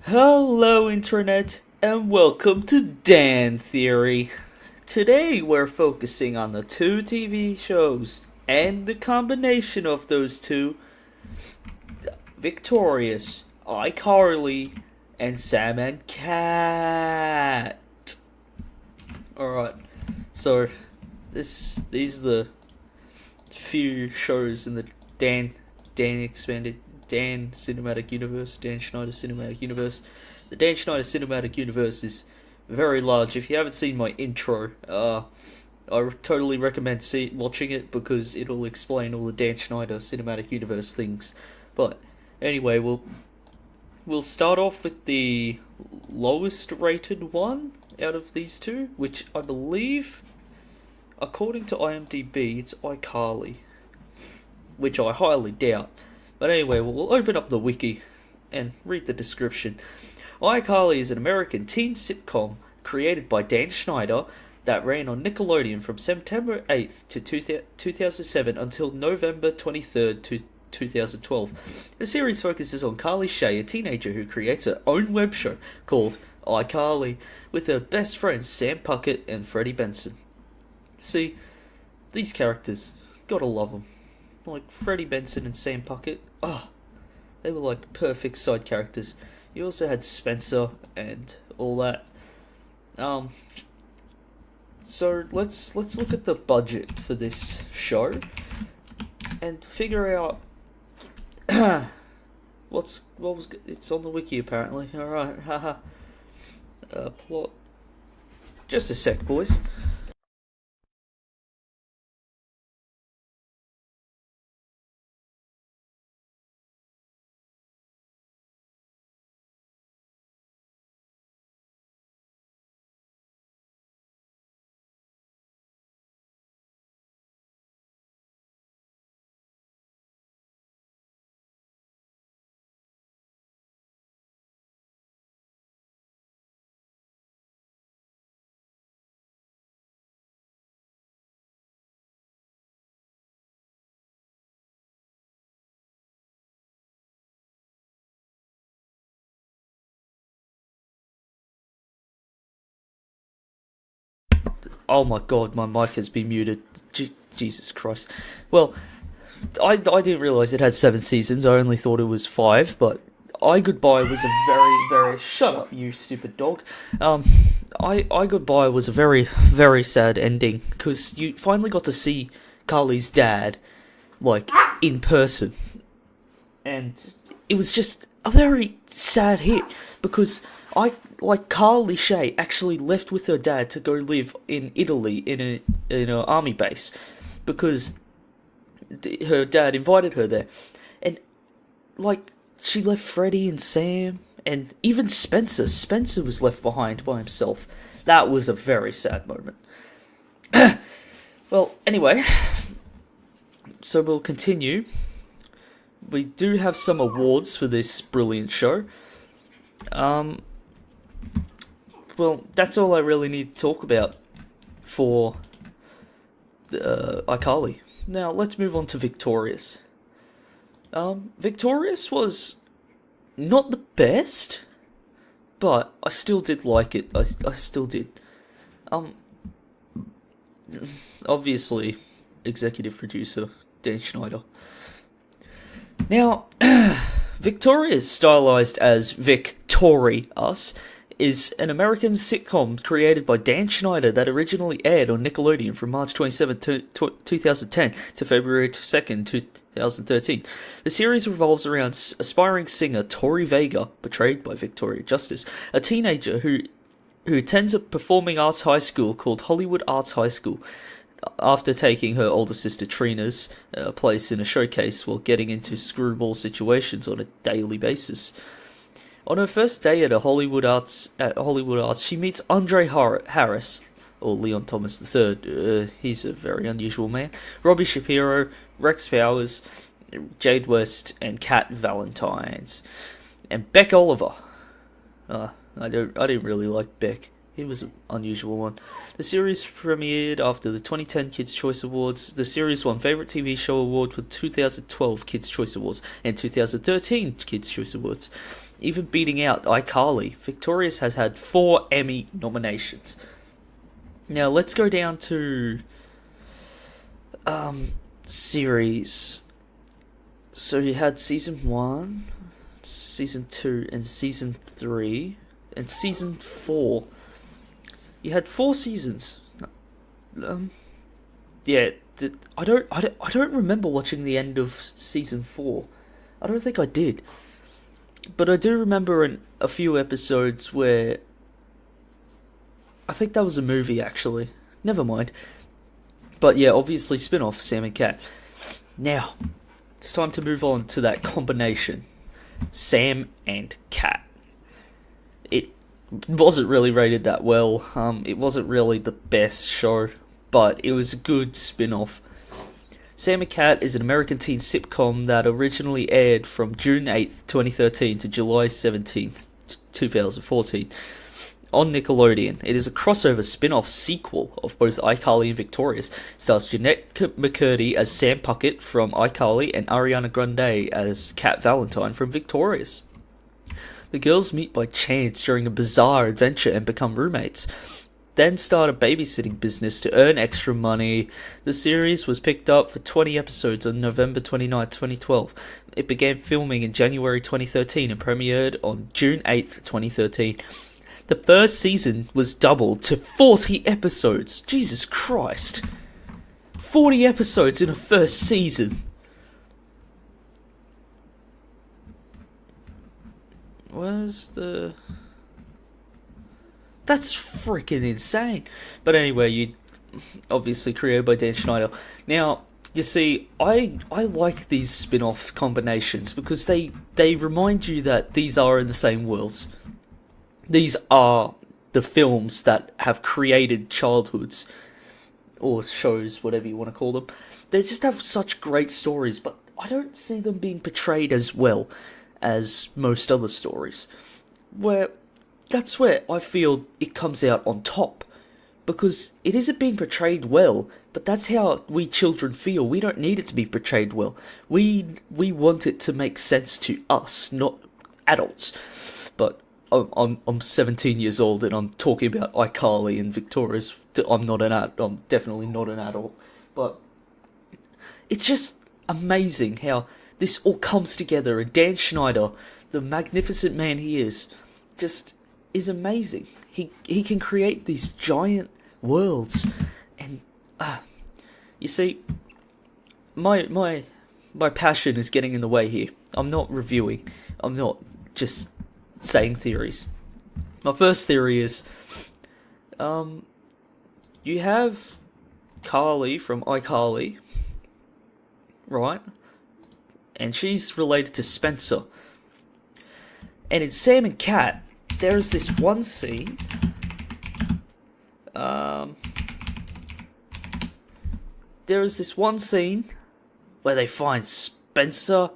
Hello, Internet, and welcome to Dan Theory. Today we're focusing on the two TV shows and the combination of those two: Victorious, iCarly, and Sam and Cat. Alright, so these are the few shows in the Dan expanded Dan cinematic universe, Dan Schneider cinematic universe. The Dan Schneider cinematic universe is very large. If you haven't seen my intro, I totally recommend watching it because it'll explain all the Dan Schneider cinematic universe things. But anyway, we'll start off with the lowest rated one out of these two, which I believe, according to IMDb, it's iCarly, which I highly doubt. But anyway, we'll open up the wiki and read the description. iCarly is an American teen sitcom created by Dan Schneider that ran on Nickelodeon from September 8th to 2007 until November 23rd, 2012. The series focuses on Carly Shay, a teenager who creates her own web show called iCarly with her best friends Sam Puckett and Freddie Benson. See, these characters, gotta love them. Like Freddie Benson and Sam Puckett, they were like perfect side characters. You also had Spencer and all that. So let's look at the budget for this show and figure out it's on the wiki apparently. All right, haha. Plot. Just a sec, boys. Oh my god, my mic has been muted. Jesus Christ. Well, I didn't realise it had 7 seasons. I only thought it was 5, but I Goodbye was a very shut up, you stupid dog. I Goodbye was a very sad ending because you finally got to see Carly's dad, like, in person, and it was just a very sad hit because Carly Shay actually left with her dad to go live in Italy in an army base because her dad invited her there, and like she left Freddie and Sam and even Spencer. Spencer was left behind by himself. That was a very sad moment. Well, anyway, so we'll continue. We do have some awards for this brilliant show. Well, that's all I really need to talk about for iCarly. Now, let's move on to Victorious. Victorious was not the best, but I still did like it. I still did. Obviously, executive producer Dan Schneider. Now, Victorious, stylized as Victorious, is an American sitcom created by Dan Schneider that originally aired on Nickelodeon from March 27, 2010 to February 2nd, 2013. The series revolves around aspiring singer Tori Vega, portrayed by Victoria Justice, a teenager who attends a performing arts high school called Hollywood Arts High School after taking her older sister Trina's place in a showcase while getting into screwball situations on a daily basis. On her first day at Hollywood Arts, she meets Andre Harris, or Leon Thomas III. He's a very unusual man. Robbie Shapiro, Rex Powers, Jade West, and Kat Valentines, and Beck Oliver. I didn't really like Beck. He was an unusual one. The series premiered after the 2010 Kids' Choice Awards. The series won Favorite TV Show Award for 2012 Kids' Choice Awards and 2013 Kids' Choice Awards. even beating out iCarly. Victorious has had 4 Emmy nominations. Now let's go down to series. So you had season 1, season 2, and season 3, and season 4. You had 4 seasons. Yeah, I don't remember watching the end of season 4. I don't think I did. But I do remember a few episodes where I think that was a movie actually. Never mind. But yeah, obviously spin-off Sam and Cat. Now, it's time to move on to that combination, Sam and Cat. It wasn't really rated that well. It wasn't really the best show, but it was a good spin-off. Sam and Cat is an American teen sitcom that originally aired from June 8th, 2013 to July 17th, 2014 on Nickelodeon. It is a crossover spin-off sequel of both iCarly and Victorious. It stars Jeanette McCurdy as Sam Puckett from iCarly and Ariana Grande as Cat Valentine from Victorious. The girls meet by chance during a bizarre adventure and become roommates, then start a babysitting business to earn extra money. The series was picked up for 20 episodes on November 29, 2012. It began filming in January 2013 and premiered on June 8th, 2013. The first season was doubled to 40 episodes. Jesus Christ. 40 episodes in a first season. Where's the... That's freaking insane. But anyway, you obviously created by Dan Schneider. Now, you see, I like these spin-off combinations because they remind you that these are in the same worlds. These are the films that have created childhoods, or shows, whatever you want to call them. They just have such great stories, but I don't see them being portrayed as well as most other stories. That's where I feel it comes out on top. Because it isn't being portrayed well, but that's how we children feel. We don't need it to be portrayed well. We want it to make sense to us, not adults. But I'm 17 years old and I'm talking about iCarly and Victorious. I'm definitely not an adult. But it's just amazing how this all comes together, and Dan Schneider, the magnificent man he is amazing. He can create these giant worlds, and you see, my passion is getting in the way here. I'm not reviewing. I'm not just saying theories. My first theory is, you have Carly from iCarly, right? And she's related to Spencer. And in Sam and Cat, there is this one scene. There is this one scene where they find Spencer.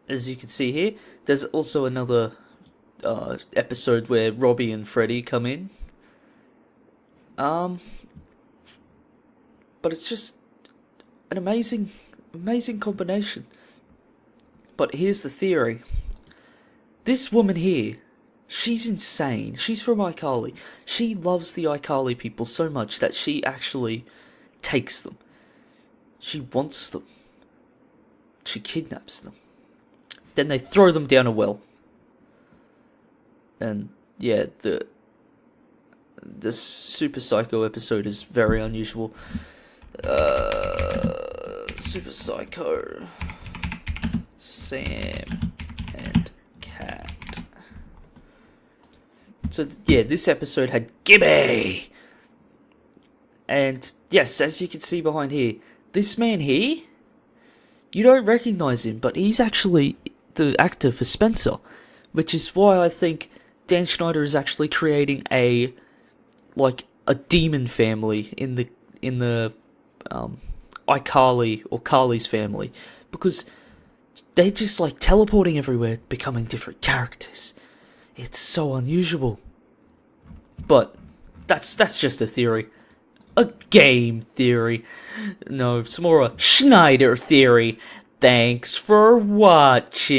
As you can see here, there's also another episode where Robbie and Freddie come in. But it's just an amazing combination. But here's the theory. This woman here, she's insane. She's from iCarly. She loves the iCarly people so much that she actually takes them. She wants them. She kidnaps them. Then they throw them down a well. And yeah, the Super Psycho episode is very unusual. Super Psycho, Sam and Cat. So yeah, this episode had Gibby. And yes, as you can see behind here, this man here, you don't recognize him, but he's actually the actor for Spencer, which is why I think Dan Schneider is actually creating a demon family in the iCarly or Carly's family, because they're just like teleporting everywhere, becoming different characters. It's so unusual. But that's just a theory. A game theory. No, it's more a Schneider theory. Thanks for watching.